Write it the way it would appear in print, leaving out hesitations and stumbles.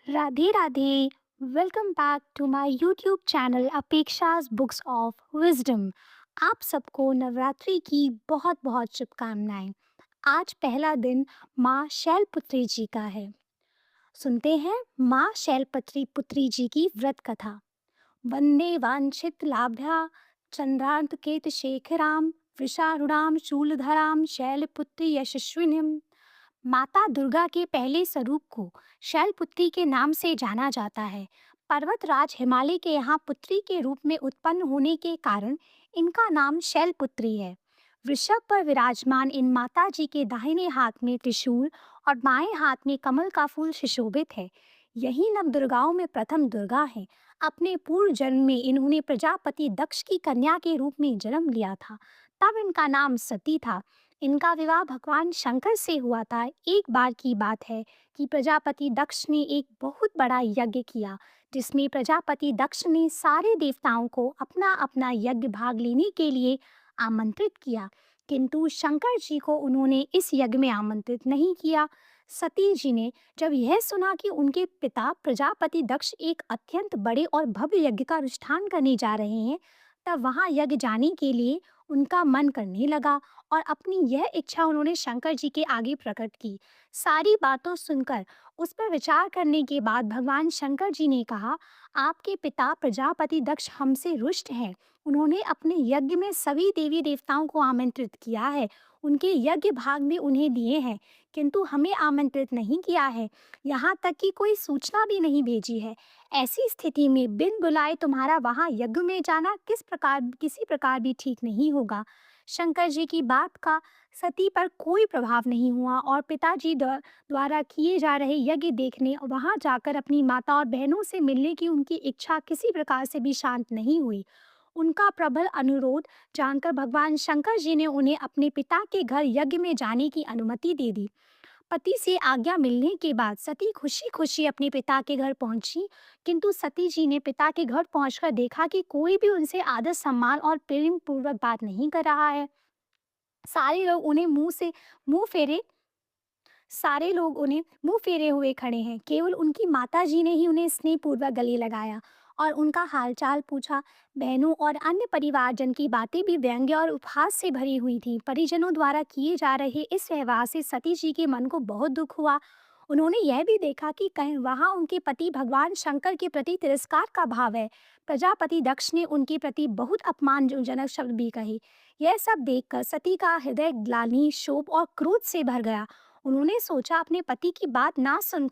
Radhe Radhe. Welcome back to my YouTube channel Apeksha's books of wisdom. आप सबको नवरात्रि की बहुत बहुत शुभकामनाएं। आज पहला दिन माँ शैलपुत्री जी का है। सुनते हैं माँ शैलपुत्री पुत्री जी की व्रत कथा। वंदे वांछित लाभ्या चंद्रांतकेत शेखराम वृषारूढ़ाम शूलधराम शैलपुत्री यशस्विनीम। माता दुर्गा के पहले स्वरूप को शैलपुत्री के नाम से जाना जाता है। पर्वतराज हिमालय के यहाँ पुत्री के रूप में उत्पन्न होने के कारण इनका नाम शैलपुत्री है। वृषभ पर विराजमान इन माता जी के दाहिने हाथ में त्रिशूल और बाएं हाथ में कमल का फूल सुशोभित है। यही नव दुर्गाओं में प्रथम दुर्गा है। अपने पूर्व जन्म में इन्होंने प्रजापति दक्ष की कन्या के रूप में जन्म लिया था, तब इनका नाम सती था। इनका विवाह भगवान शंकर से हुआ था। एक बार की बात है कि प्रजापति दक्ष ने एक बहुत बड़ा यज्ञ किया, जिसमें प्रजापति दक्ष ने सारे देवताओं को अपना अपना यज्ञ भाग लेने के लिए आमंत्रित किया, किंतु शंकर जी को उन्होंने इस यज्ञ में आमंत्रित नहीं किया। सती जी ने जब यह सुना कि उनके पिता प्रजापति दक्ष एक अत्यंत बड़े और भव्य यज्ञ का अनुष्ठान करने जा रहे हैं, तब वहां यज्ञ जाने के लिए उनका मन करने लगा और अपनी यह इच्छा उन्होंने शंकर जी के आगे प्रकट की। सारी बातों सुनकर उस पर विचार करने के बाद भगवान शंकर जी ने कहा, आपके पिता प्रजापति दक्ष हमसे रुष्ट हैं। उन्होंने अपने यज्ञ में सभी देवी देवताओं को आमंत्रित किया है, उनके यज्ञ भाग में उन्हें दिए हैं, किंतु हमें आमंत्रित नहीं किया है। यहाँ तक कि कोई सूचना भी नहीं भेजी है। ऐसी स्थिति में बिन बुलाए तुम्हारा वहाँ यज्ञ में जाना किसी प्रकार भी ठीक नहीं होगा। शंकर जी की बात का सती पर कोई प्रभाव नहीं हुआ और पिताजी द्वारा किए जा रहे यज्ञ देखने और वहां जाकर अपनी माता और बहनों से मिलने की उनकी इच्छा किसी प्रकार से भी शांत नहीं हुई। उनका प्रबल अनुरोध जानकर भगवान शंकर जी ने उन्हें अपने पिता के घर यज्ञ में जाने की अनुमति दे दी। पति से आज्ञा मिलने के बाद सती खुशी खुशी अपने पिता के घर पहुंची, किंतु सती जी ने पिता के घर पहुंचकर देखा कि कोई भी उनसे आदर सम्मान और प्रेम पूर्वक बात नहीं कर रहा है। सारे लोग उन्हें मुंह फेरे सारे लोग उन्हें मुंह फेरे हुए खड़े हैं। केवल उनकी माता जी ने ही उन्हें स्नेहपूर्वक गले लगाया और उनका हालचाल पूछा। बहनों और अन्य परिवारजन की बातें भी व्यंग्य और उपहास से भरी हुई थीं। परिजनों द्वारा किए जा रहे इस व्यवहार से सती जी के मन को बहुत दुख हुआ। उन्होंने यह भी देखा कि कहीं वहां उनके पति भगवान शंकर के प्रति तिरस्कार का भाव है। प्रजापति दक्ष ने उनके प्रति बहुत अपमानजनक शब्द भी कहे। यह सब देखकर सती का हृदय ग्लानि, शोक और क्रोध से भर गया। उन्होंने सोचा अपने पति की बात ना सुन